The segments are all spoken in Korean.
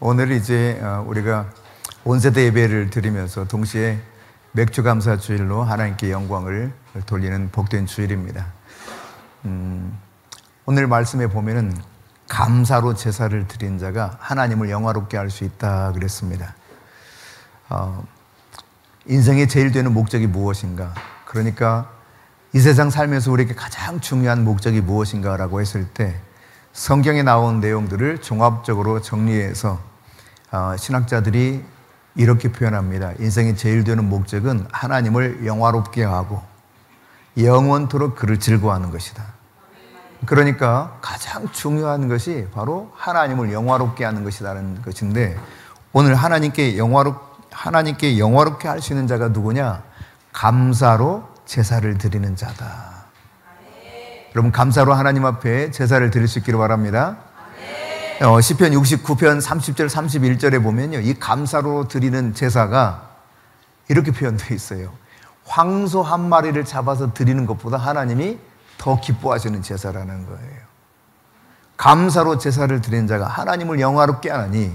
오늘 이제 우리가 온세대 예배를 드리면서 동시에 맥주감사 주일로 하나님께 영광을 돌리는 복된 주일입니다. 오늘 말씀에 보면은 감사로 제사를 드린 자가 하나님을 영화롭게 할 수 있다 그랬습니다. 인생의 제일 되는 목적이 무엇인가? 그러니까 이 세상 살면서 우리에게 가장 중요한 목적이 무엇인가라고 했을 때 성경에 나온 내용들을 종합적으로 정리해서 신학자들이 이렇게 표현합니다. 인생의 제일 되는 목적은 하나님을 영화롭게 하고 영원토록 그를 즐거워하는 것이다. 그러니까 가장 중요한 것이 바로 하나님을 영화롭게 하는 것이라는 것인데, 오늘 하나님께 영화롭게 할 수 있는 자가 누구냐? 감사로 제사를 드리는 자다. 여러분, 감사로 하나님 앞에 제사를 드릴 수 있기를 바랍니다. 시편 69편 30절 31절에 보면요, 이 감사로 드리는 제사가 이렇게 표현되어 있어요. 황소 한 마리를 잡아서 드리는 것보다 하나님이 더 기뻐하시는 제사라는 거예요. 감사로 제사를 드리는 자가 하나님을 영화롭게 하나니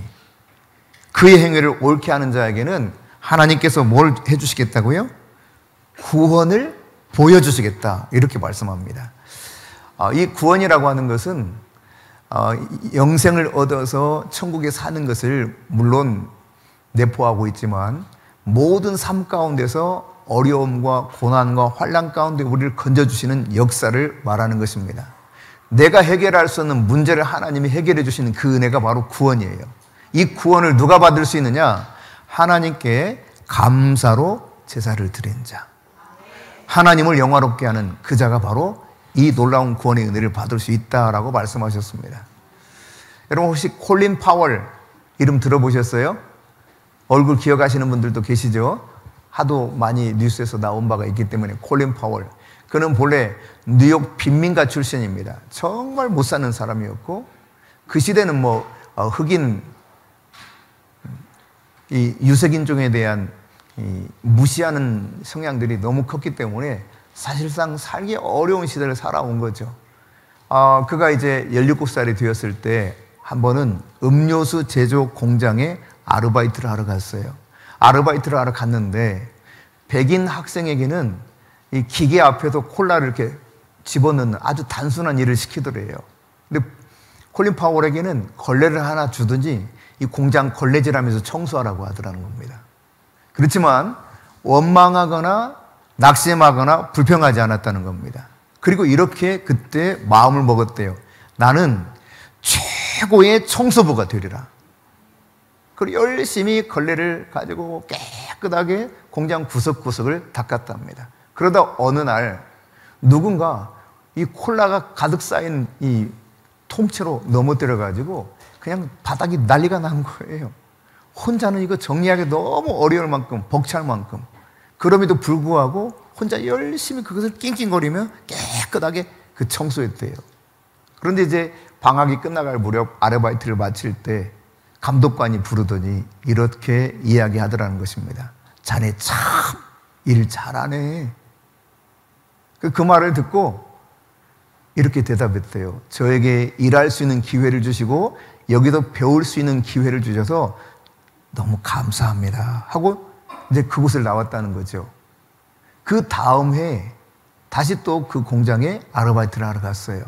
그의 행위를 옳게 하는 자에게는 하나님께서 뭘 해주시겠다고요? 구원을 보여주시겠다, 이렇게 말씀합니다. 이 구원이라고 하는 것은 영생을 얻어서 천국에 사는 것을 물론 내포하고 있지만, 모든 삶 가운데서 어려움과 고난과 환난 가운데 우리를 건져주시는 역사를 말하는 것입니다. 내가 해결할 수 없는 문제를 하나님이 해결해 주시는 그 은혜가 바로 구원이에요. 이 구원을 누가 받을 수 있느냐? 하나님께 감사로 제사를 드린 자, 하나님을 영화롭게 하는 그 자가 바로 이 놀라운 구원의 은혜를 받을 수 있다라고 말씀하셨습니다. 여러분, 혹시 콜린 파월 이름 들어보셨어요? 얼굴 기억하시는 분들도 계시죠? 하도 많이 뉴스에서 나온 바가 있기 때문에. 콜린 파월, 그는 본래 뉴욕 빈민가 출신입니다. 정말 못 사는 사람이었고, 그 시대는 흑인, 이 유색인종에 대한 무시하는 성향들이 너무 컸기 때문에 사실상 살기 어려운 시대를 살아온 거죠. 그가 이제 17살이 되었을 때 한 번은 음료수 제조 공장에 아르바이트를 하러 갔어요. 아르바이트를 하러 갔는데 백인 학생에게는 이 기계 앞에서 콜라를 이렇게 집어넣는 아주 단순한 일을 시키더래요. 근데 콜린 파월에게는 걸레를 하나 주든지 이 공장 걸레질하면서 청소하라고 하더라는 겁니다. 그렇지만 원망하거나 낙심하거나 불평하지 않았다는 겁니다. 그리고 이렇게 그때 마음을 먹었대요. 나는 최고의 청소부가 되리라. 그리고 열심히 걸레를 가지고 깨끗하게 공장 구석구석을 닦았답니다. 그러다 어느 날 누군가 이 콜라가 가득 쌓인 이 통째로 넘어뜨려가지고 그냥 바닥이 난리가 난 거예요. 혼자는 이거 정리하기 너무 어려울 만큼, 벅찰 만큼. 그럼에도 불구하고 혼자 열심히 그것을 낑낑거리며 깨끗하게 그 청소했대요. 그런데 이제 방학이 끝나갈 무렵 아르바이트를 마칠 때 감독관이 부르더니 이렇게 이야기하더라는 것입니다. 자네 참 일 잘하네. 그 말을 듣고 이렇게 대답했대요. 저에게 일할 수 있는 기회를 주시고 여기서 배울 수 있는 기회를 주셔서 너무 감사합니다 하고 이제 그곳을 나왔다는 거죠. 그 다음 해에 다시 또 그 공장에 아르바이트를 하러 갔어요.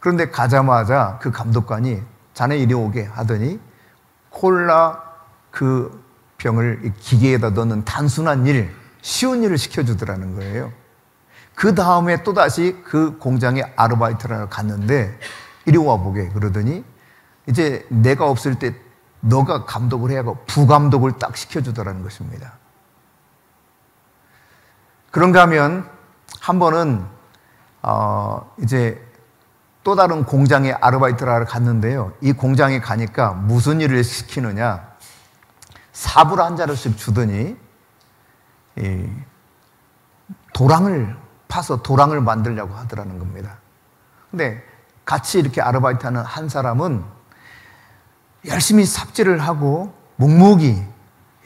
그런데 가자마자 그 감독관이 자네 이리 오게 하더니 콜라 그 병을 기계에다 넣는 단순한 일, 쉬운 일을 시켜주더라는 거예요. 그 다음에 또다시 그 공장에 아르바이트를 하러 갔는데 이리 와보게 그러더니 이제 내가 없을 때 너가 감독을 해야 하고 부감독을 딱 시켜주더라는 것입니다. 그런가 하면 한 번은 이제 또 다른 공장에 아르바이트를 하러 갔는데요. 이 공장에 가니까 무슨 일을 시키느냐, 사불 한 자루씩 주더니 도랑을 파서 도랑을 만들려고 하더라는 겁니다. 근데 같이 이렇게 아르바이트하는 한 사람은 열심히 삽질을 하고 묵묵히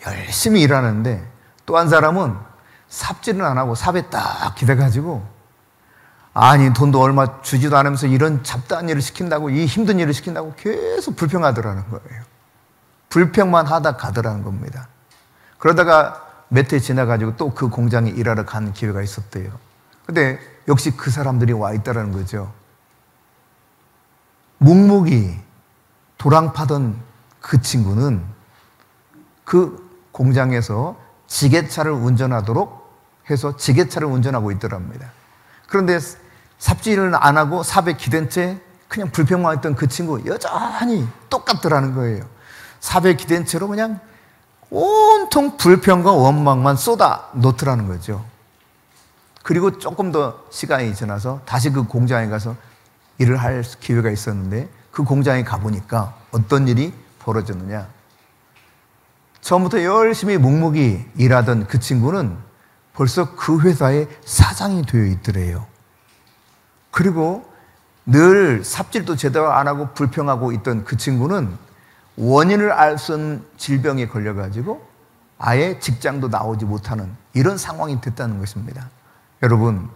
열심히 일하는데, 또 한 사람은 삽질은 안 하고 삽에 딱 기대가지고, 아니 돈도 얼마 주지도 않으면서 이런 잡다한 일을 시킨다고, 이 힘든 일을 시킨다고 계속 불평하더라는 거예요. 불평만 하다 가더라는 겁니다. 그러다가 몇 해 지나가지고 또 그 공장에 일하러 간 기회가 있었대요. 근데 역시 그 사람들이 와 있다는 거죠. 묵묵히 도랑 파던 그 친구는 그 공장에서 지게차를 운전하도록 해서 지게차를 운전하고 있더랍니다. 그런데 삽질을 안 하고 삽에 기댄 채 그냥 불평만 했던 그 친구 여전히 똑같더라는 거예요. 삽에 기댄 채로 그냥 온통 불평과 원망만 쏟아 놓더라는 거죠. 그리고 조금 더 시간이 지나서 다시 그 공장에 가서 일을 할 기회가 있었는데 그 공장에 가보니까 어떤 일이 벌어졌느냐. 처음부터 열심히 묵묵히 일하던 그 친구는 벌써 그 회사의 사장이 되어 있더래요. 그리고 늘 삽질도 제대로 안 하고 불평하고 있던 그 친구는 원인을 알 수 없는 질병에 걸려가지고 아예 직장도 나오지 못하는 이런 상황이 됐다는 것입니다. 여러분,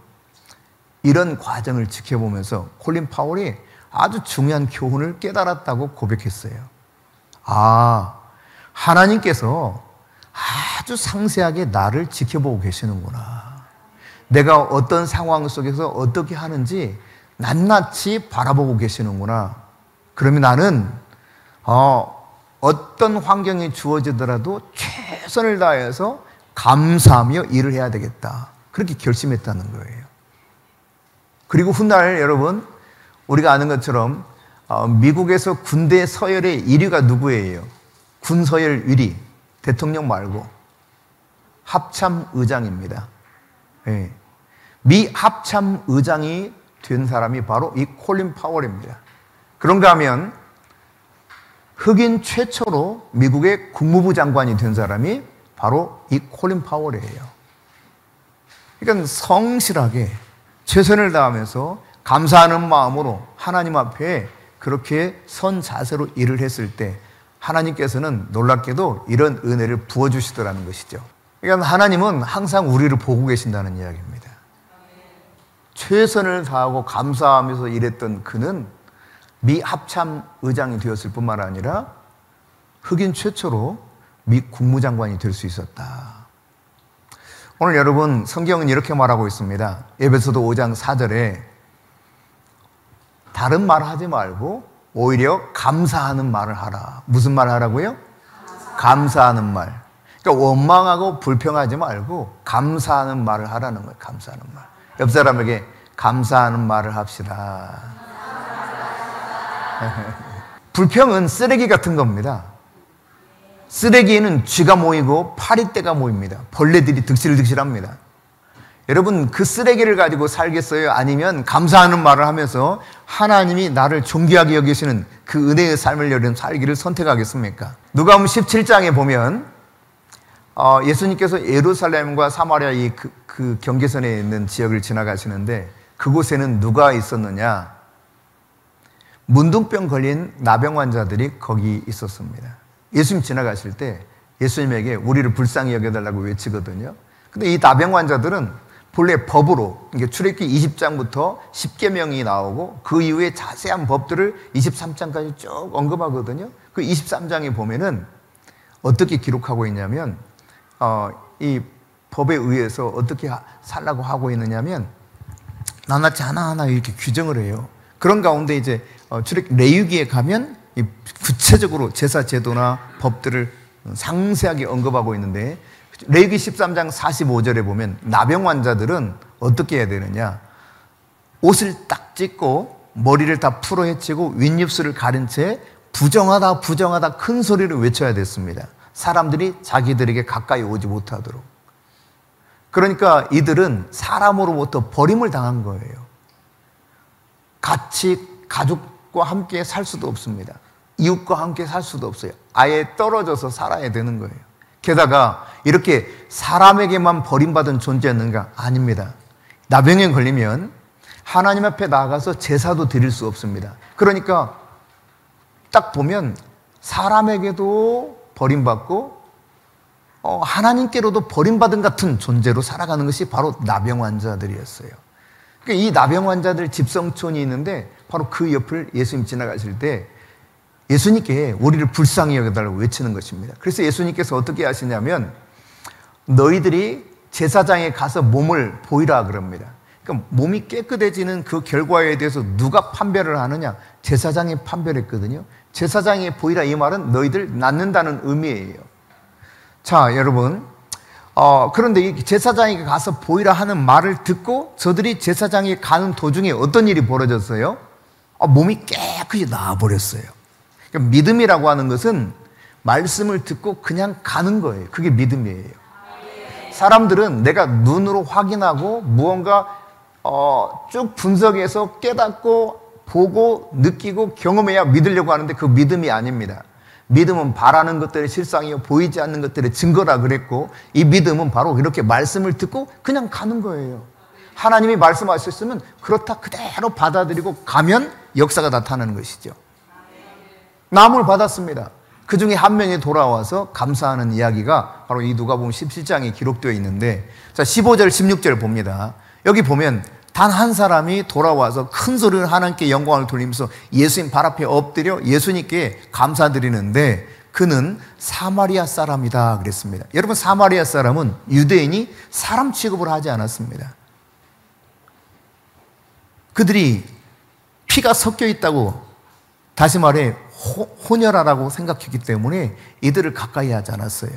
이런 과정을 지켜보면서 콜린 파월이 아주 중요한 교훈을 깨달았다고 고백했어요. 아, 하나님께서 아주 상세하게 나를 지켜보고 계시는구나. 내가 어떤 상황 속에서 어떻게 하는지 낱낱이 바라보고 계시는구나. 그러면 나는 어떤 환경이 주어지더라도 최선을 다해서 감사하며 일을 해야 되겠다. 그렇게 결심했다는 거예요. 그리고 훗날 여러분, 우리가 아는 것처럼 미국에서 군대 서열의 1위가 누구예요? 군 서열 1위, 대통령 말고 합참의장입니다. 네. 미 합참의장이 된 사람이 바로 이 콜린 파월입니다. 그런가 하면 흑인 최초로 미국의 국무부 장관이 된 사람이 바로 이 콜린 파월이에요. 그러니까 성실하게 최선을 다하면서 감사하는 마음으로 하나님 앞에 그렇게 선 자세로 일을 했을 때 하나님께서는 놀랍게도 이런 은혜를 부어주시더라는 것이죠. 그러니까 하나님은 항상 우리를 보고 계신다는 이야기입니다. 최선을 다하고 감사하면서 일했던 그는 미 합참 의장이 되었을 뿐만 아니라 흑인 최초로 미 국무장관이 될 수 있었다. 오늘 여러분, 성경은 이렇게 말하고 있습니다. 에베소서 5장 4절에 다른 말 하지 말고 오히려 감사하는 말을 하라. 무슨 말 하라고요? 감사하는 말. 그러니까 원망하고 불평하지 말고 감사하는 말을 하라는 거예요. 감사하는 말. 옆 사람에게 감사하는 말을 합시다. 불평은 쓰레기 같은 겁니다. 쓰레기에는 쥐가 모이고 파리떼가 모입니다. 벌레들이 득실득실합니다. 여러분, 그 쓰레기를 가지고 살겠어요? 아니면 감사하는 말을 하면서 하나님이 나를 존귀하게 여기시는 그 은혜의 삶을 여름 살기를 선택하겠습니까? 누가복음 17장에 보면 예수님께서 예루살렘과 사마리아 그 경계선에 있는 지역을 지나가시는데 그곳에는 누가 있었느냐? 문둥병 걸린 나병 환자들이 거기 있었습니다. 예수님 지나가실 때 예수님에게 우리를 불쌍히 여겨달라고 외치거든요. 근데 이 나병 환자들은 본래 법으로 출애굽기 20장부터 10계명이 나오고 그 이후에 자세한 법들을 23장까지 쭉 언급하거든요. 그 23장에 보면은 어떻게 기록하고 있냐면 이 법에 의해서 어떻게 살라고 하고 있느냐면 낱낱이 하나하나 이렇게 규정을 해요. 그런 가운데 이제 출애굽 레위기에 가면 이 구체적으로 제사 제도나 법들을 상세하게 언급하고 있는데 레위기 13장 45절에 보면 나병 환자들은 어떻게 해야 되느냐? 옷을 딱 찢고 머리를 다 풀어헤치고 윗입술을 가린 채 부정하다 부정하다 큰 소리를 외쳐야 됐습니다. 사람들이 자기들에게 가까이 오지 못하도록. 그러니까 이들은 사람으로부터 버림을 당한 거예요. 같이 가족과 함께 살 수도 없습니다. 이웃과 함께 살 수도 없어요. 아예 떨어져서 살아야 되는 거예요. 게다가 이렇게 사람에게만 버림받은 존재였는가? 아닙니다. 나병에 걸리면 하나님 앞에 나아가서 제사도 드릴 수 없습니다. 그러니까 딱 보면 사람에게도 버림받고 하나님께로도 버림받은 같은 존재로 살아가는 것이 바로 나병 환자들이었어요. 그러니까 이 나병 환자들 집성촌이 있는데 바로 그 옆을 예수님 지나가실 때 예수님께 우리를 불쌍히 여겨달라고 외치는 것입니다. 그래서 예수님께서 어떻게 하시냐면 너희들이 제사장에 가서 몸을 보이라 그럽니다. 그러니까 몸이 깨끗해지는 그 결과에 대해서 누가 판별을 하느냐? 제사장이 판별했거든요. 제사장에 보이라 이 말은 너희들 낫는다는 의미예요. 자, 여러분, 그런데 이 제사장에게 가서 보이라 하는 말을 듣고 저들이 제사장에 가는 도중에 어떤 일이 벌어졌어요? 몸이 깨끗이 나아버렸어요. 그러니까 믿음이라고 하는 것은 말씀을 듣고 그냥 가는 거예요. 그게 믿음이에요. 사람들은 내가 눈으로 확인하고 무언가 쭉 분석해서 깨닫고 보고 느끼고 경험해야 믿으려고 하는데 그 믿음이 아닙니다. 믿음은 바라는 것들의 실상이요 보이지 않는 것들의 증거라 그랬고 이 믿음은 바로 이렇게 말씀을 듣고 그냥 가는 거예요. 하나님이 말씀하셨으면 그렇다 그대로 받아들이고 가면 역사가 나타나는 것이죠. 나무를 받았습니다. 그 중에 한 명이 돌아와서 감사하는 이야기가 바로 이 누가복음 17장에 기록되어 있는데, 자 15절 16절 봅니다. 여기 보면 단 한 사람이 돌아와서 큰 소리로 하나님께 영광을 돌리면서 예수님 발 앞에 엎드려 예수님께 감사드리는데 그는 사마리아 사람이다 그랬습니다. 여러분, 사마리아 사람은 유대인이 사람 취급을 하지 않았습니다. 그들이 피가 섞여 있다고, 다시 말해 혼혈하라고 생각했기 때문에 이들을 가까이 하지 않았어요.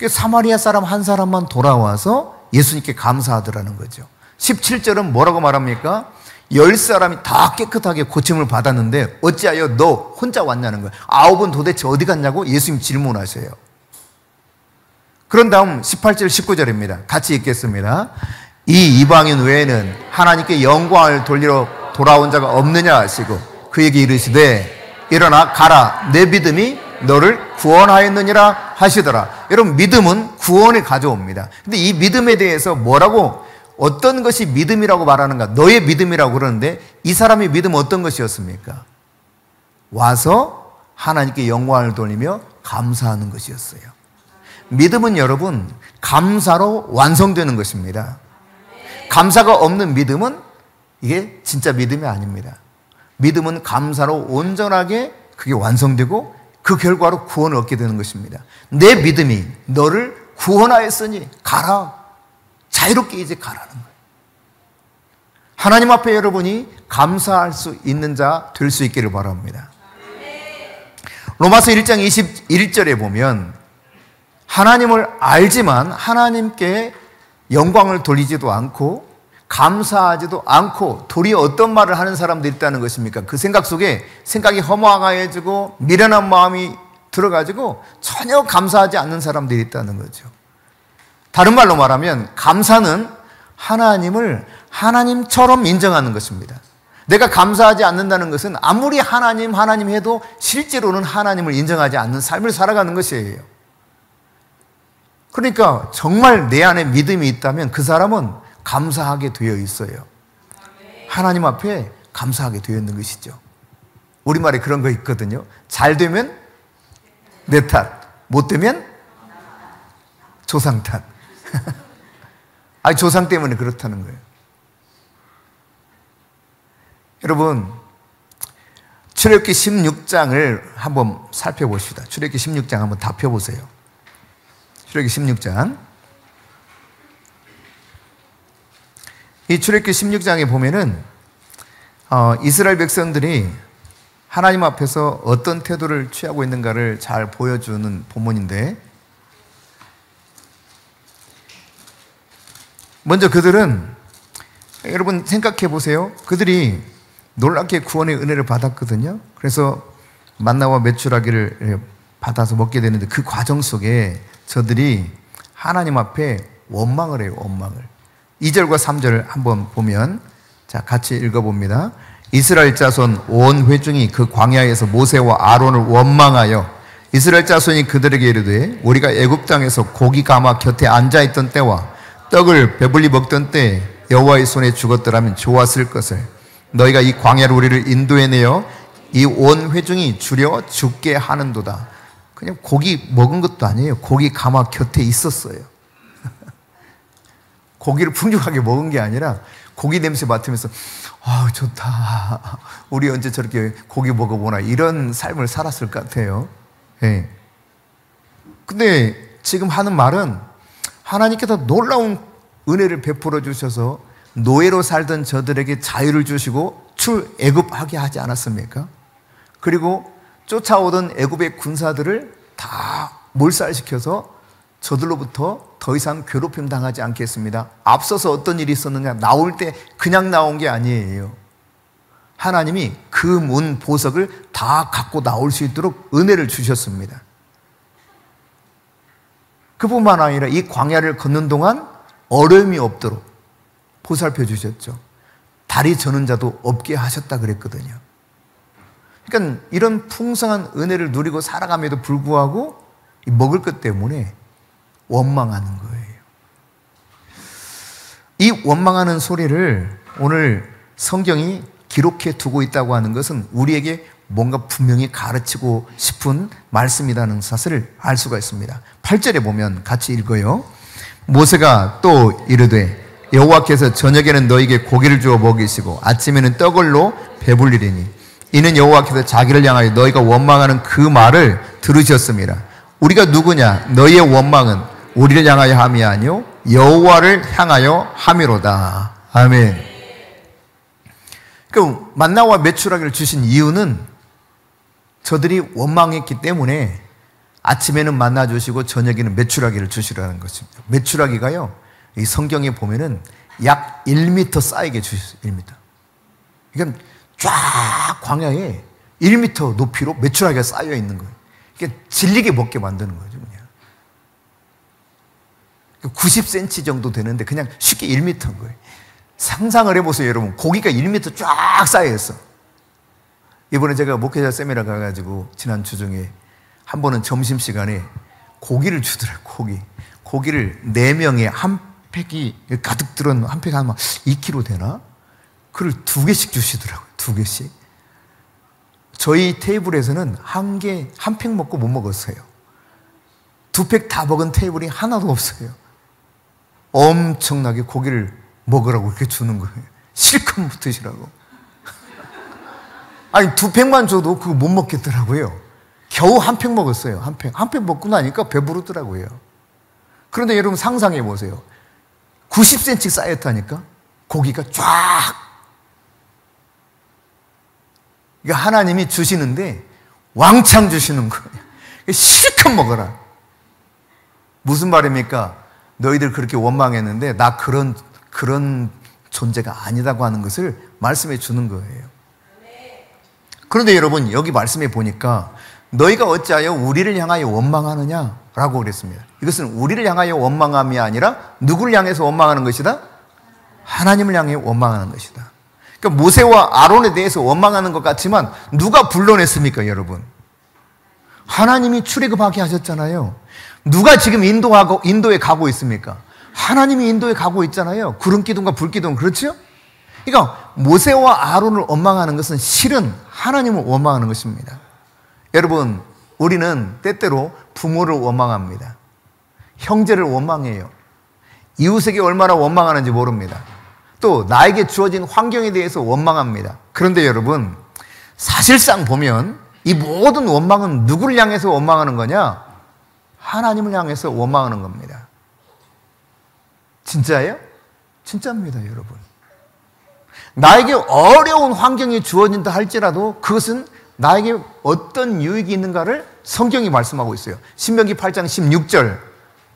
사마리아 사람 한 사람만 돌아와서 예수님께 감사하더라는 거죠. 17절은 뭐라고 말합니까? 10사람이 다 깨끗하게 고침을 받았는데 어찌하여 너 혼자 왔냐는 거예요. 9은 도대체 어디 갔냐고 예수님 질문하셔요. 그런 다음 18절 19절입니다. 같이 읽겠습니다. 이 이방인 외에는 하나님께 영광을 돌리러 돌아온 자가 없느냐 하시고 그에게 이르시되 일어나 가라, 내 믿음이 너를 구원하였느니라 하시더라. 여러분, 믿음은 구원을 가져옵니다. 근데 이 믿음에 대해서 뭐라고, 어떤 것이 믿음이라고 말하는가? 너의 믿음이라고 그러는데 이 사람의 믿음은 어떤 것이었습니까? 와서 하나님께 영광을 돌리며 감사하는 것이었어요. 믿음은 여러분 감사로 완성되는 것입니다. 감사가 없는 믿음은 이게 진짜 믿음이 아닙니다. 믿음은 감사로 온전하게 그게 완성되고 그 결과로 구원을 얻게 되는 것입니다. 내 믿음이 너를 구원하였으니 가라. 자유롭게 이제 가라는 거예요. 하나님 앞에 여러분이 감사할 수 있는 자 될 수 있기를 바랍니다. 로마서 1장 21절에 보면 하나님을 알지만 하나님께 영광을 돌리지도 않고 감사하지도 않고 도리어 어떤 말을 하는 사람들이 있다는 것입니까? 그 생각 속에 생각이 허무하게지고 미련한 마음이 들어가지고 전혀 감사하지 않는 사람들이 있다는 거죠. 다른 말로 말하면 감사는 하나님을 하나님처럼 인정하는 것입니다. 내가 감사하지 않는다는 것은 아무리 하나님 해도 실제로는 하나님을 인정하지 않는 삶을 살아가는 것이에요. 그러니까 정말 내 안에 믿음이 있다면 그 사람은 감사하게 되어 있어요. 하나님 앞에 감사하게 되어 있는 것이죠. 우리말에 그런 거 있거든요. 잘 되면 내 탓, 못 되면 조상 탓. 아니, 조상 때문에 그렇다는 거예요. 여러분, 출애굽기 16장을 한번 살펴봅시다. 출애굽기 16장 한번 다 펴보세요. 출애굽기 16장. 이 출애굽기 16장에 보면은 이스라엘 백성들이 하나님 앞에서 어떤 태도를 취하고 있는가를 잘 보여주는 본문인데, 먼저 그들은, 여러분 생각해 보세요. 그들이 놀랍게 구원의 은혜를 받았거든요. 그래서 만나와 메추라기를 받아서 먹게 되는데 그 과정 속에 저들이 하나님 앞에 원망을 해요. 원망을. 2절과 3절을 한번 보면, 자 같이 읽어봅니다. 이스라엘 자손 온 회중이 그 광야에서 모세와 아론을 원망하여 이스라엘 자손이 그들에게 이르되 우리가 애굽 땅에서 고기 감아 곁에 앉아있던 때와 떡을 배불리 먹던 때에 여호와의 손에 죽었더라면 좋았을 것을 너희가 이 광야로 우리를 인도해내어 이 온 회중이 주려 죽게 하는도다. 그냥 고기 먹은 것도 아니에요. 고기 감아 곁에 있었어요. 고기를 풍족하게 먹은 게 아니라 고기 냄새 맡으면서 아, 좋다. 우리 언제 저렇게 고기 먹어보나 이런 삶을 살았을 것 같아요. 예. 근데 지금 하는 말은 하나님께서 놀라운 은혜를 베풀어 주셔서 노예로 살던 저들에게 자유를 주시고 출애굽하게 하지 않았습니까? 그리고 쫓아오던 애굽의 군사들을 다 몰살시켜서 저들로부터 더 이상 괴롭힘 당하지 않겠습니다. 앞서서 어떤 일이 있었느냐, 나올 때 그냥 나온 게 아니에요. 하나님이 그 문 보석을 다 갖고 나올 수 있도록 은혜를 주셨습니다. 그뿐만 아니라 이 광야를 걷는 동안 어려움이 없도록 보살펴 주셨죠. 다리 저는 자도 없게 하셨다 그랬거든요. 그러니까 이런 풍성한 은혜를 누리고 살아감에도 불구하고 먹을 것 때문에 원망하는 거예요. 이 원망하는 소리를 오늘 성경이 기록해 두고 있다고 하는 것은 우리에게 뭔가 분명히 가르치고 싶은 말씀이라는 사실을 알 수가 있습니다. 8절에 보면 같이 읽어요. 모세가 또 이르되 여호와께서 저녁에는 너에게 고기를 주어 먹이시고 아침에는 떡을로 배불리리니 이는 여호와께서 자기를 향하여 너희가 원망하는 그 말을 들으셨습니다. 우리가 누구냐? 너희의 원망은 우리를 향하여 함이 아니요 여호와를 향하여 함이로다. 아멘. 그 만나와 메추라기를 주신 이유는 저들이 원망했기 때문에 아침에는 만나 주시고 저녁에는 메추라기를 주시라는 것입니다. 메추라기가요, 이 성경에 보면은 약 1m 쌓이게 주셨어요. 1m. 그러니까 쫙 광야에 1m 높이로 메추라기가 쌓여 있는 거예요. 이게 질리게 먹게 만드는 거죠. 그냥 90cm 정도 되는데 그냥 쉽게 1m인 거예요. 상상을 해보세요, 여러분. 고기가 1m 쫙 쌓여 있어. 이번에 제가 목회자 세미나 가가지고 지난 주 중에 한 번은 점심시간에 고기를 주더라고요. 고기를 4명에 한 팩이 가득 들은 한 팩 한 2kg 되나? 그걸 2개씩 주시더라고요. 2개씩. 저희 테이블에서는 한 팩 먹고 못 먹었어요. 2팩 다 먹은 테이블이 하나도 없어요. 엄청나게 고기를 먹으라고 이렇게 주는 거예요. 실컷 드시라고. 아니 2팩만 줘도 그거 못 먹겠더라고요. 겨우 한 팩 먹었어요. 한 팩 먹고 나니까 배부르더라고요. 그런데 여러분 상상해 보세요. 90cm 쌓였다니까? 고기가 쫙. 그러니까 하나님이 주시는데 왕창 주시는 거예요. 실컷 먹어라. 무슨 말입니까? 너희들 그렇게 원망했는데 나 그런 존재가 아니다고 하는 것을 말씀해 주는 거예요. 그런데 여러분 여기 말씀해 보니까 너희가 어찌하여 우리를 향하여 원망하느냐? 라고 그랬습니다. 이것은 우리를 향하여 원망함이 아니라 누구를 향해서 원망하는 것이다? 하나님을 향해 원망하는 것이다. 그러니까 모세와 아론에 대해서 원망하는 것 같지만 누가 불러냈습니까, 여러분? 하나님이 출애굽하게 하셨잖아요. 누가 지금 인도에 가고 있습니까? 하나님이 인도에 가고 있잖아요. 구름 기둥과 불 기둥, 그렇죠? 그러니까 모세와 아론을 원망하는 것은 실은 하나님을 원망하는 것입니다. 여러분, 우리는 때때로 부모를 원망합니다. 형제를 원망해요. 이웃에게 얼마나 원망하는지 모릅니다. 또 나에게 주어진 환경에 대해서 원망합니다. 그런데 여러분, 사실상 보면 이 모든 원망은 누구를 향해서 원망하는 거냐? 하나님을 향해서 원망하는 겁니다. 진짜예요? 진짜입니다, 여러분. 나에게 어려운 환경이 주어진다 할지라도 그것은 나에게 어떤 유익이 있는가를 성경이 말씀하고 있어요. 신명기 8장 16절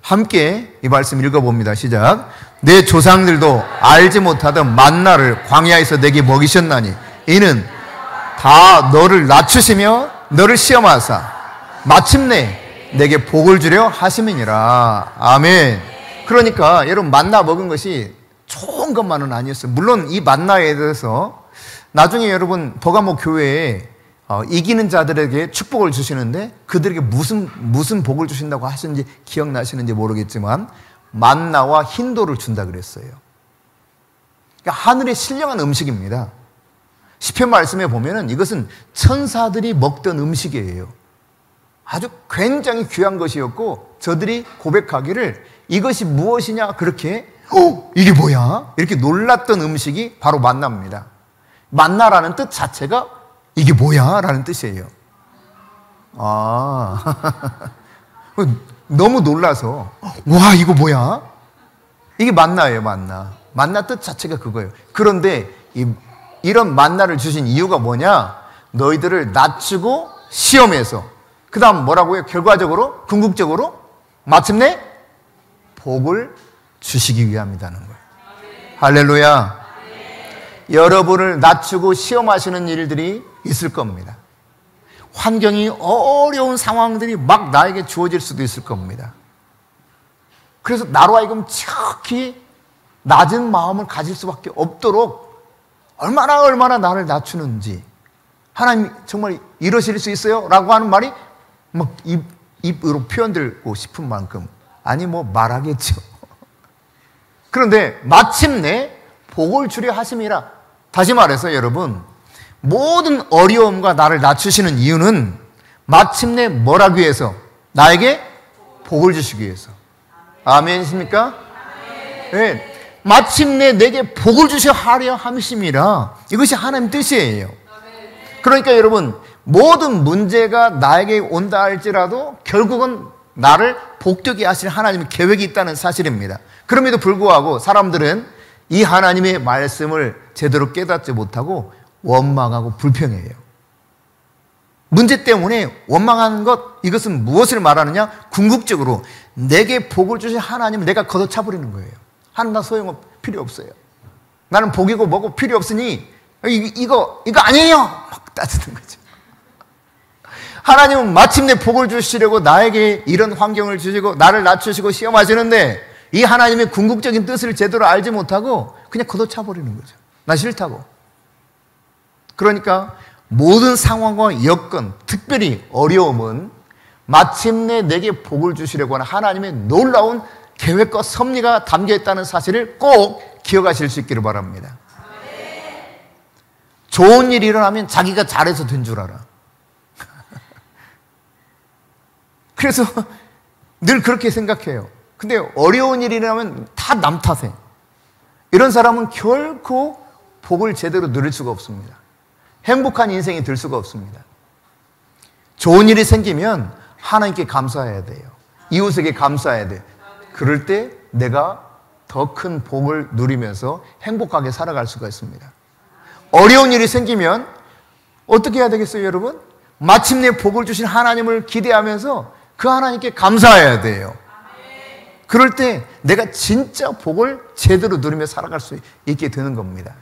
함께 이 말씀 읽어봅니다. 시작. 내 조상들도 알지 못하던 만나를 광야에서 내게 먹이셨나니 이는 다 너를 낮추시며 너를 시험하사 마침내 내게 복을 주려 하심이니라. 아멘. 그러니까 여러분 만나 먹은 것이 좋은 것만은 아니었어요. 물론 이 만나에 대해서 나중에 여러분 버가모 교회에 이기는 자들에게 축복을 주시는데 그들에게 무슨 복을 주신다고 하시는지 기억나시는지 모르겠지만 만나와 흰돌을 준다 그랬어요. 그러니까 하늘의 신령한 음식입니다. 시편 말씀에 보면은 이것은 천사들이 먹던 음식이에요. 아주 굉장히 귀한 것이었고 저들이 고백하기를 이것이 무엇이냐 그렇게 이게 뭐야? 이렇게 놀랐던 음식이 바로 만나입니다. 만나라는 뜻 자체가 이게 뭐야? 라는 뜻이에요. 너무 놀라서 와, 이거 뭐야? 이게 만나예요, 만나. 만나 뜻 자체가 그거예요. 그런데 이런 만나를 주신 이유가 뭐냐? 너희들을 낮추고 시험해서, 그 다음 뭐라고요? 결과적으로, 궁극적으로 마침내 복을 주시기 위함이라는 거예요. 할렐루야. 여러분을 낮추고 시험하시는 일들이 있을 겁니다. 환경이 어려운 상황들이 막 나에게 주어질 수도 있을 겁니다. 그래서 나로 하여금 지극히 낮은 마음을 가질 수밖에 없도록 얼마나 나를 낮추는지, 하나님 정말 이러실 수 있어요? 라고 하는 말이 막 입으로 표현되고 싶은 만큼, 아니 뭐 말하겠죠. 그런데 마침내 복을 주려 하심이라. 다시 말해서 여러분, 모든 어려움과 나를 낮추시는 이유는 마침내 뭘 하기 위해서? 나에게 복을 주시기 위해서. 아멘이십니까? 네. 마침내 내게 복을 주셔 하려 함이심이라. 이것이 하나님 뜻이에요. 그러니까 여러분, 모든 문제가 나에게 온다 할지라도 결국은 나를 복되게 하실 하나님의 계획이 있다는 사실입니다. 그럼에도 불구하고 사람들은 이 하나님의 말씀을 제대로 깨닫지 못하고 원망하고 불평해요. 문제 때문에 원망하는 것, 이것은 무엇을 말하느냐? 궁극적으로 내게 복을 주신 하나님을 내가 걷어차버리는 거예요. 하나님 나 필요 없어요. 나는 복이고 뭐고 필요 없으니 이거 아니에요! 막 따지는 거죠. 하나님은 마침내 복을 주시려고 나에게 이런 환경을 주시고 나를 낮추시고 시험하시는데, 이 하나님의 궁극적인 뜻을 제대로 알지 못하고 그냥 걷어차버리는 거죠. 나 싫다고. 그러니까 모든 상황과 여건, 특별히 어려움은 마침내 내게 복을 주시려고 하는 하나님의 놀라운 계획과 섭리가 담겨있다는 사실을 꼭 기억하실 수 있기를 바랍니다. 좋은 일이 일어나면 자기가 잘해서 된 줄 알아. 그래서 늘 그렇게 생각해요. 근데 어려운 일이 일어나면 다 남 탓해. 이런 사람은 결코 복을 제대로 누릴 수가 없습니다. 행복한 인생이 될 수가 없습니다. 좋은 일이 생기면 하나님께 감사해야 돼요. 이웃에게 감사해야 돼요. 그럴 때 내가 더 큰 복을 누리면서 행복하게 살아갈 수가 있습니다. 어려운 일이 생기면 어떻게 해야 되겠어요, 여러분? 마침내 복을 주신 하나님을 기대하면서 그 하나님께 감사해야 돼요. 그럴 때 내가 진짜 복을 제대로 누리며 살아갈 수 있게 되는 겁니다.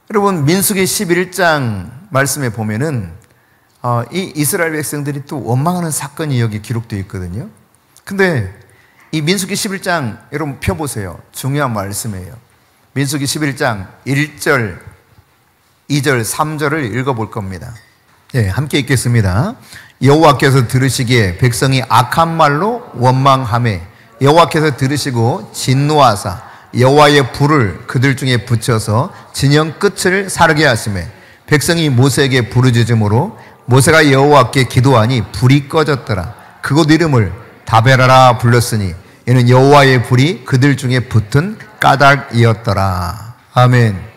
여러분, 민수기 11장 말씀에 보면은 이 이스라엘 백성들이 또 원망하는 사건이 여기 기록되어 있거든요. 근데 이 민수기 11장 여러분 펴보세요. 중요한 말씀이에요. 민수기 11장 1절, 2절, 3절을 읽어볼 겁니다. 네, 함께 읽겠습니다. 여호와께서 들으시기에 백성이 악한 말로 원망하매 여호와께서 들으시고 진노하사 여호와의 불을 그들 중에 붙여서 진영 끝을 사르게 하시매 백성이 모세에게 부르짖음으로 모세가 여호와께 기도하니 불이 꺼졌더라. 그곳 이름을 다베라라 불렀으니 이는 여호와의 불이 그들 중에 붙은 까닭이었더라. 아멘.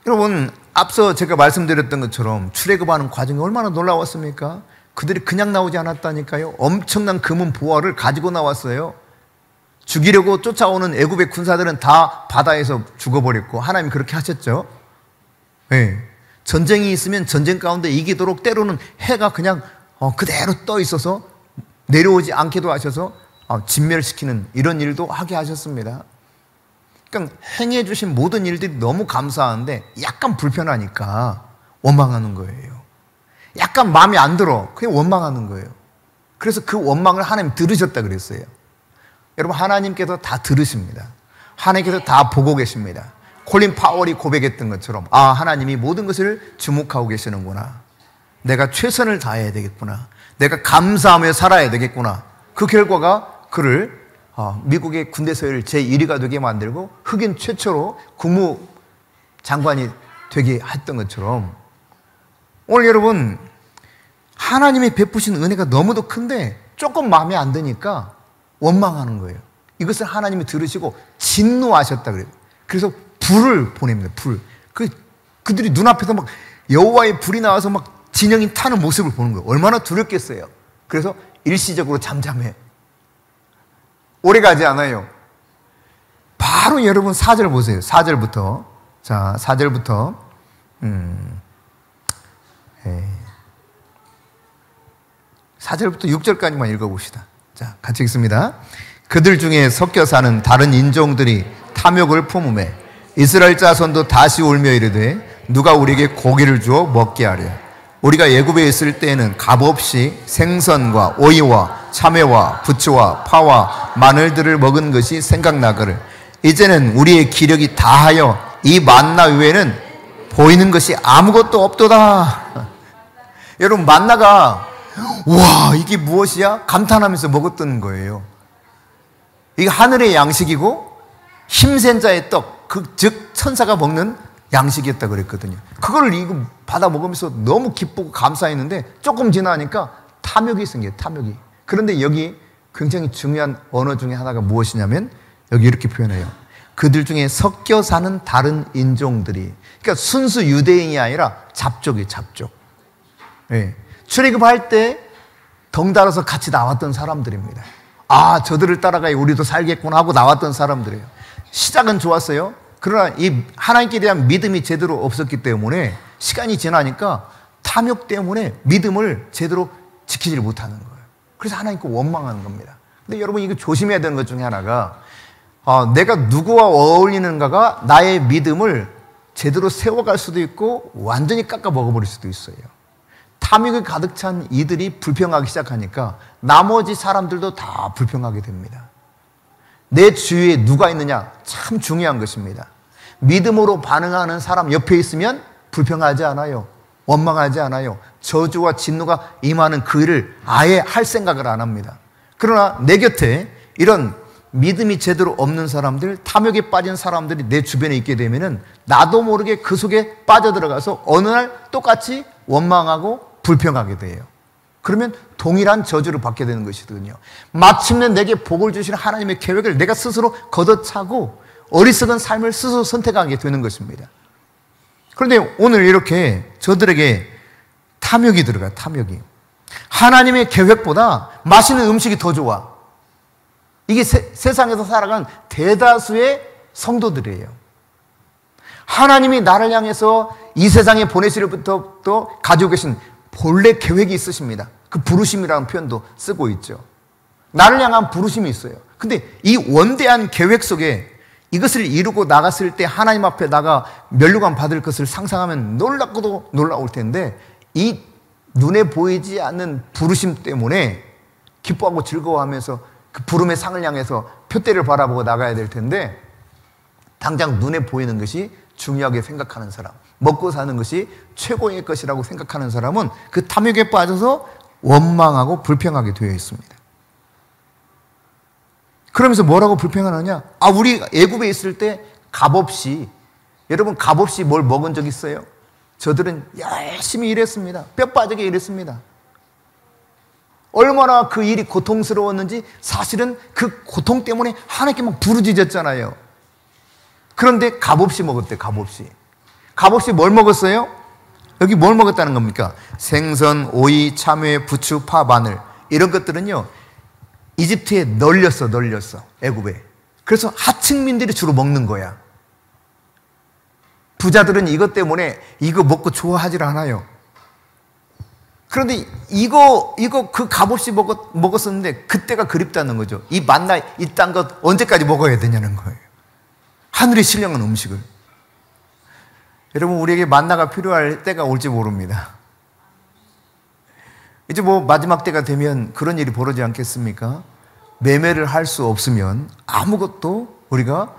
여러분, 앞서 제가 말씀드렸던 것처럼 출애굽하는 과정이 얼마나 놀라웠습니까? 그들이 그냥 나오지 않았다니까요. 엄청난 금은 보화를 가지고 나왔어요. 죽이려고 쫓아오는 애굽의 군사들은 다 바다에서 죽어버렸고 하나님이 그렇게 하셨죠. 네. 전쟁이 있으면 전쟁 가운데 이기도록 때로는 해가 그냥 그대로 떠 있어서 내려오지 않게도 하셔서 진멸시키는 이런 일도 하게 하셨습니다. 그러니까 행해 주신 모든 일들이 너무 감사한데 약간 불편하니까 원망하는 거예요. 약간 마음에 안 들어. 그냥 원망하는 거예요. 그래서 그 원망을 하나님 들으셨다 그랬어요. 여러분, 하나님께서 다 들으십니다. 하나님께서 다 보고 계십니다. 콜린 파월이 고백했던 것처럼 하나님이 모든 것을 주목하고 계시는구나. 내가 최선을 다해야 되겠구나. 내가 감사하며 살아야 되겠구나. 그 결과가 그를 미국의 군대 서열 제1위가 되게 만들고 흑인 최초로 국무장관이 되게 했던 것처럼 오늘 여러분, 하나님이 베푸신 은혜가 너무도 큰데 조금 마음에 안 드니까 원망하는 거예요. 이것을 하나님이 들으시고 진노하셨다 그래요. 그래서 불을 보냅니다. 불. 그들이 눈앞에서 막 여호와의 불이 나와서 막 진영이 타는 모습을 보는 거예요. 얼마나 두렵겠어요. 그래서 일시적으로 잠잠해. 오래가지 않아요. 바로 여러분 4절 보세요. 4절부터. 자, 4절부터 4절부터 6절까지만 읽어봅시다. 자, 같이 읽습니다. 그들 중에 섞여 사는 다른 인종들이 탐욕을 품으매 이스라엘 자손도 다시 울며 이르되 누가 우리에게 고기를 주어 먹게 하랴. 우리가 애굽에 있을 때에는 값없이 생선과 오이와 참외와 부추와 파와 마늘들을 먹은 것이 생각나거늘 이제는 우리의 기력이 다하여 이 만나 외에는 보이는 것이 아무것도 없도다. 여러분, 만나가 와, 이게 무엇이야? 감탄하면서 먹었던 거예요. 이게 하늘의 양식이고 힘센 자의 떡, 즉 천사가 먹는 양식이었다 그랬거든요. 그걸 이거 받아 먹으면서 너무 기쁘고 감사했는데 조금 지나니까 탐욕이 생겨요. 탐욕이. 그런데 여기 굉장히 중요한 언어 중에 하나가 무엇이냐면 여기 이렇게 표현해요. 그들 중에 섞여 사는 다른 인종들이, 그러니까 순수 유대인이 아니라 잡족이에요. 잡족. 네. 출애굽할 때 덩달아서 같이 나왔던 사람들입니다. 아, 저들을 따라가야 우리도 살겠구나 하고 나왔던 사람들이에요. 시작은 좋았어요. 그러나 이 하나님께 대한 믿음이 제대로 없었기 때문에 시간이 지나니까 탐욕 때문에 믿음을 제대로 지키지 못하는 거예요. 그래서 하나님께 원망하는 겁니다. 근데 여러분, 이거 조심해야 되는 것 중에 하나가 내가 누구와 어울리는가가 나의 믿음을 제대로 세워갈 수도 있고 완전히 깎아 먹어버릴 수도 있어요. 탐욕이 가득 찬 이들이 불평하기 시작하니까 나머지 사람들도 다 불평하게 됩니다. 내 주위에 누가 있느냐 참 중요한 것입니다. 믿음으로 반응하는 사람 옆에 있으면 불평하지 않아요. 원망하지 않아요. 저주와 진노가 임하는 그 일을 아예 할 생각을 안 합니다. 그러나 내 곁에 이런 믿음이 제대로 없는 사람들, 탐욕에 빠진 사람들이 내 주변에 있게 되면은 나도 모르게 그 속에 빠져들어가서 어느 날 똑같이 원망하고 불평하게 돼요. 그러면 동일한 저주를 받게 되는 것이거든요. 마침내 내게 복을 주시는 하나님의 계획을 내가 스스로 걷어차고 어리석은 삶을 스스로 선택하게 되는 것입니다. 그런데 오늘 이렇게 저들에게 탐욕이 들어가요. 탐욕이. 하나님의 계획보다 맛있는 음식이 더 좋아. 이게 세상에서 살아가는 대다수의 성도들이에요. 하나님이 나를 향해서 이 세상에 보내시려부터 가지고 계신 본래 계획이 있으십니다. 그 부르심이라는 표현도 쓰고 있죠. 나를 향한 부르심이 있어요. 근데 이 원대한 계획 속에 이것을 이루고 나갔을 때 하나님 앞에 나가 면류관 받을 것을 상상하면 놀랍고도 놀라울 텐데 이 눈에 보이지 않는 부르심 때문에 기뻐하고 즐거워하면서 그 부름의 상을 향해서 표대를 바라보고 나가야 될 텐데 당장 눈에 보이는 것이 중요하게 생각하는 사람, 먹고 사는 것이 최고의 것이라고 생각하는 사람은 그 탐욕에 빠져서 원망하고 불평하게 되어 있습니다. 그러면서 뭐라고 불평하느냐? 우리 애굽에 있을 때 값없이, 여러분 값없이 뭘 먹은 적 있어요? 저들은 열심히 일했습니다. 뼈 빠지게 일했습니다. 얼마나 그 일이 고통스러웠는지 사실은 그 고통 때문에 하나님께 막 부르짖었잖아요. 그런데 값없이 먹었대. 값없이. 값없이 뭘 먹었어요? 여기 뭘 먹었다는 겁니까? 생선, 오이, 참외, 부추, 파, 마늘 이런 것들은요 이집트에 널렸어. 애굽에. 그래서 하층민들이 주로 먹는 거야. 부자들은 이것 때문에 이거 먹고 좋아하질 않아요. 그런데 이거 그 값없이 먹었었는데 그때가 그립다는 거죠. 이 만나 이딴 것 언제까지 먹어야 되냐는 거예요. 하늘이 신령한 음식을. 여러분, 우리에게 만나가 필요할 때가 올지 모릅니다. 이제 뭐 마지막 때가 되면 그런 일이 벌어지지 않겠습니까? 매매를 할 수 없으면 아무것도 우리가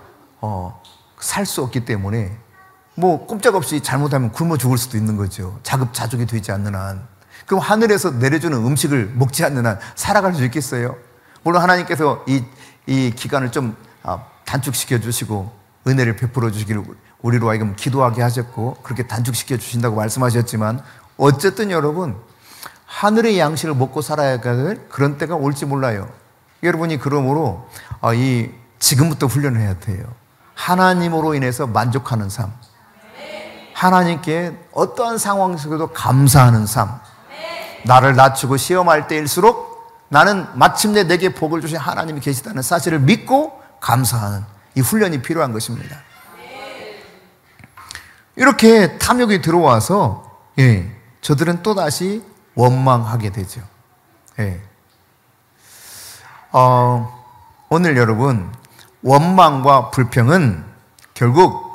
살 수 없기 때문에 뭐 꼼짝없이 잘못하면 굶어 죽을 수도 있는 거죠. 자급자족이 되지 않는 한. 그럼 하늘에서 내려주는 음식을 먹지 않는 한 살아갈 수 있겠어요? 물론 하나님께서 이 기간을 좀 단축시켜 주시고 은혜를 베풀어 주시기를 우리로 하여금 기도하게 하셨고 그렇게 단축시켜 주신다고 말씀하셨지만 어쨌든 여러분 하늘의 양식을 먹고 살아야 할 그런 때가 올지 몰라요. 여러분이 그러므로 지금부터 훈련을 해야 돼요. 하나님으로 인해서 만족하는 삶, 하나님께 어떠한 상황 속에도 감사하는 삶, 나를 낮추고 시험할 때일수록 나는 마침내 내게 복을 주신 하나님이 계시다는 사실을 믿고 감사하는 이 훈련이 필요한 것입니다. 이렇게 탐욕이 들어와서 저들은 또다시 원망하게 되죠. 오늘 여러분, 원망과 불평은 결국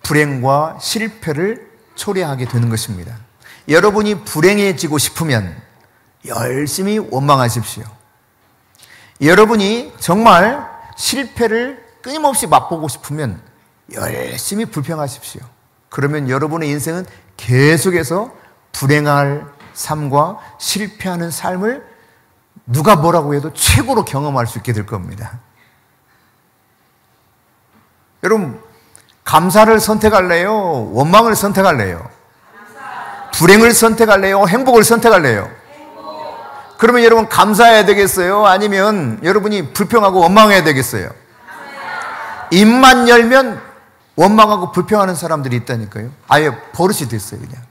불행과 실패를 초래하게 되는 것입니다. 여러분이 불행해지고 싶으면 열심히 원망하십시오. 여러분이 정말 실패를 끊임없이 맛보고 싶으면 열심히 불평하십시오. 그러면 여러분의 인생은 계속해서 불행할 삶과 실패하는 삶을 누가 뭐라고 해도 최고로 경험할 수 있게 될 겁니다. 여러분, 감사를 선택할래요? 원망을 선택할래요? 불행을 선택할래요? 행복을 선택할래요? 그러면 여러분 감사해야 되겠어요? 아니면 여러분이 불평하고 원망해야 되겠어요? 입만 열면 원망하고 불평하는 사람들이 있다니까요. 아예 버릇이 됐어요. 그냥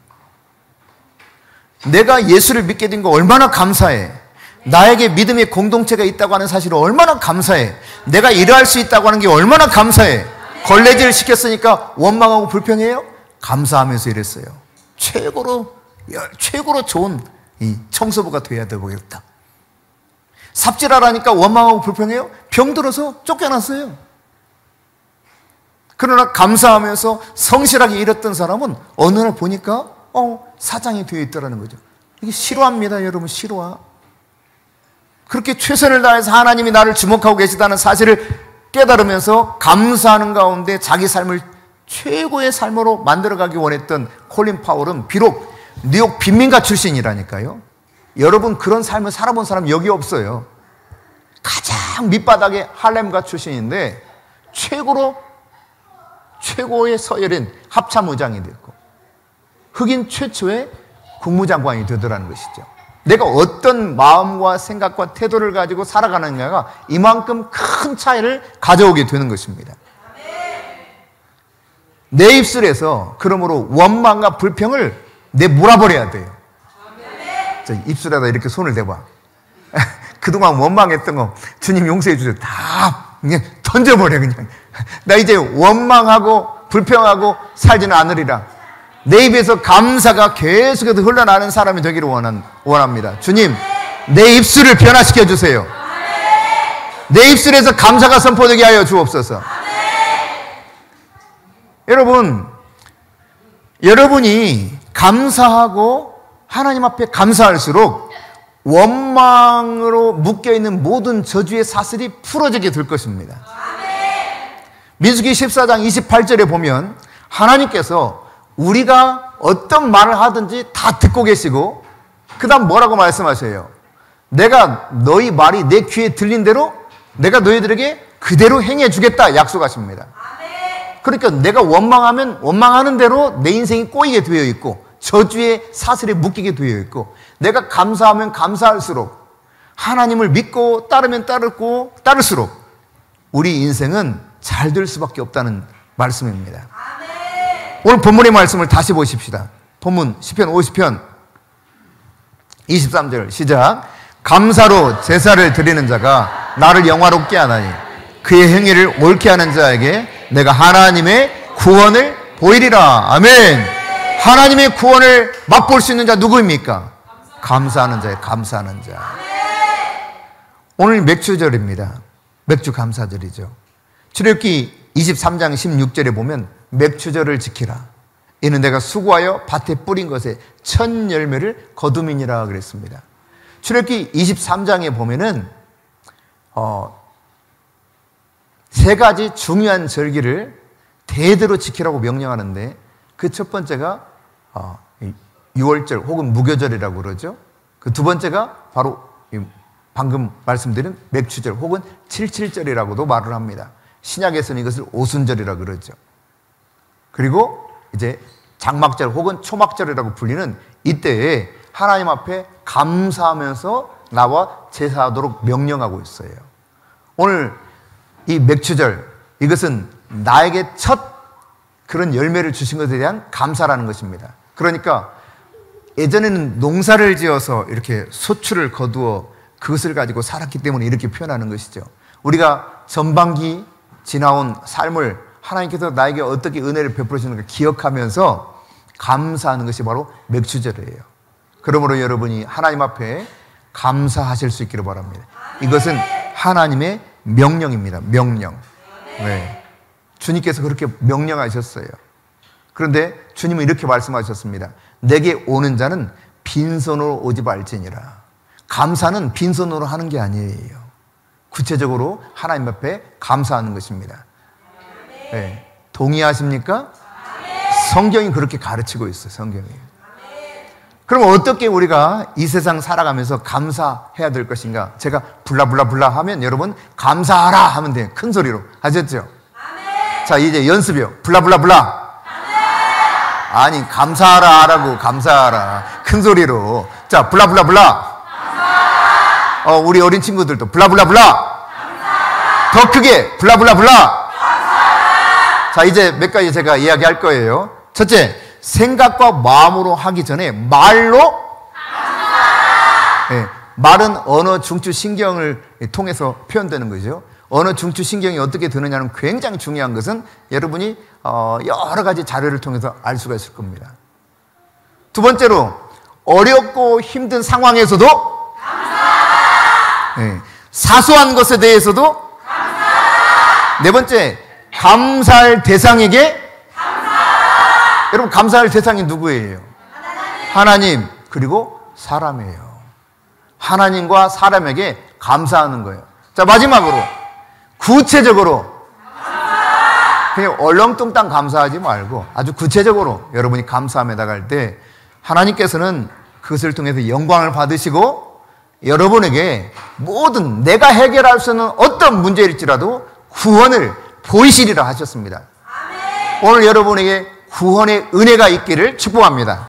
내가 예수를 믿게 된 거 얼마나 감사해. 나에게 믿음의 공동체가 있다고 하는 사실을 얼마나 감사해. 내가 일할 수 있다고 하는 게 얼마나 감사해. 걸레질을 시켰으니까 원망하고 불평해요? 감사하면서 일했어요. 최고로 좋은 이 청소부가 돼야 되겠다. 삽질하라니까 원망하고 불평해요? 병들어서 쫓겨났어요. 그러나 감사하면서 성실하게 일했던 사람은 어느 날 보니까 사장이 되어 있더라는 거죠. 이게 실화입니다, 여러분. 실화. 그렇게 최선을 다해서 하나님이 나를 주목하고 계시다는 사실을 깨달으면서 감사하는 가운데 자기 삶을 최고의 삶으로 만들어가기 원했던 콜린 파월은 비록 뉴욕 빈민가 출신이라니까요. 여러분 그런 삶을 살아본 사람 여기 없어요. 가장 밑바닥의 할렘가 출신인데 최고의 서열인 합참의장이 됐고 흑인 최초의 국무장관이 되더라는 것이죠. 내가 어떤 마음과 생각과 태도를 가지고 살아가느냐가 이만큼 큰 차이를 가져오게 되는 것입니다. 내 입술에서 그러므로 원망과 불평을 내몰아버려야 돼요. 입술에다 이렇게 손을 대봐. 그동안 원망했던 거 주님 용서해 주세요. 다 그냥 던져버려. 그냥 나 이제 원망하고 불평하고 살지는 않으리라. 내 입에서 감사가 계속해서 흘러나는 사람이 되기를 원합니다. 주님, 내 입술을 변화시켜 주세요. 내 입술에서 감사가 선포되게 하여 주옵소서. 여러분이 감사하고 하나님 앞에 감사할수록 원망으로 묶여있는 모든 저주의 사슬이 풀어지게 될 것입니다. 민수기 14장 28절에 보면 하나님께서 우리가 어떤 말을 하든지 다 듣고 계시고 그 다음 뭐라고 말씀하셔요? 내가 너희 말이 내 귀에 들린 대로 내가 너희들에게 그대로 행해 주겠다 약속하십니다. 그러니까 내가 원망하면 원망하는 대로 내 인생이 꼬이게 되어 있고 저주의 사슬에 묶이게 되어 있고 내가 감사하면 감사할수록 하나님을 믿고 따르면 따를수록 우리 인생은 잘 될 수밖에 없다는 말씀입니다. 오늘 본문의 말씀을 다시 보십시다. 본문 시편 50편 23절 시작. 감사로 제사를 드리는 자가 나를 영화롭게 하나니 그의 행위를 옳게 하는 자에게 내가 하나님의 구원을 보이리라. 아멘. 하나님의 구원을 맛볼 수 있는 자 누구입니까? 감사하는 자예요. 감사하는 자. 오늘 맥주절입니다. 맥주 감사절이죠. 출애굽기 23장 16절에 보면 맥주절을 지키라. 이는 내가 수고하여 밭에 뿌린 것에 첫 열매를 거둠이니라 그랬습니다. 출애굽기 23장에 보면은 세 가지 중요한 절기를 대대로 지키라고 명령하는데 그 첫 번째가 6월절 혹은 무교절이라고 그러죠. 그 두 번째가 바로 방금 말씀드린 맥주절 혹은 77절이라고도 말을 합니다. 신약에서는 이것을 오순절이라고 그러죠. 그리고 이제 장막절 혹은 초막절이라고 불리는 이때에 하나님 앞에 감사하면서 나와 제사하도록 명령하고 있어요. 오늘 이 맥추절, 이것은 나에게 첫 그런 열매를 주신 것에 대한 감사라는 것입니다. 그러니까 예전에는 농사를 지어서 이렇게 소출을 거두어 그것을 가지고 살았기 때문에 이렇게 표현하는 것이죠. 우리가 전반기 지나온 삶을 하나님께서 나에게 어떻게 은혜를 베풀으시는가 기억하면서 감사하는 것이 바로 맥추절이에요. 그러므로 여러분이 하나님 앞에 감사하실 수 있기를 바랍니다. 이것은 하나님의 명령입니다. 명령. 네. 주님께서 그렇게 명령하셨어요. 그런데 주님은 이렇게 말씀하셨습니다. 내게 오는 자는 빈손으로 오지 말지니라. 감사는 빈손으로 하는 게 아니에요. 구체적으로 하나님 앞에 감사하는 것입니다. 네. 동의하십니까? 성경이 그렇게 가르치고 있어요. 성경이. 그럼 어떻게 우리가 이 세상 살아가면서 감사해야 될 것인가? 제가 블라블라블라 하면 여러분 감사하라 하면 돼요. 큰 소리로. 아셨죠? 자, 이제 연습이요. 블라블라블라. 아니, 감사하라 하라고. 감사하라. 큰 소리로. 자, 블라블라블라. 우리 어린 친구들도 블라블라블라. 더 크게 블라블라블라. 자, 이제 몇 가지 제가 이야기할 거예요. 첫째, 생각과 마음으로 하기 전에 말로 네, 말은 언어 중추 신경을 통해서 표현되는 거죠. 언어 중추 신경이 어떻게 드느냐는 굉장히 중요한 것은 여러분이 여러 가지 자료를 통해서 알 수가 있을 겁니다. 두 번째로, 어렵고 힘든 상황에서도 네, 사소한 것에 대해서도 네 번째, 감사할 대상에게 여러분, 감사할 대상이 누구예요? 하나님, 그리고 사람이에요. 하나님과 사람에게 감사하는 거예요. 자, 마지막으로 구체적으로 그냥 얼렁뚱땅 감사하지 말고 아주 구체적으로 여러분이 감사함에 나갈 때 하나님께서는 그것을 통해서 영광을 받으시고 여러분에게 모든 내가 해결할 수 있는 어떤 문제일지라도 구원을 보이시리라 하셨습니다. 오늘 여러분에게 구원의 은혜가 있기를 축복합니다.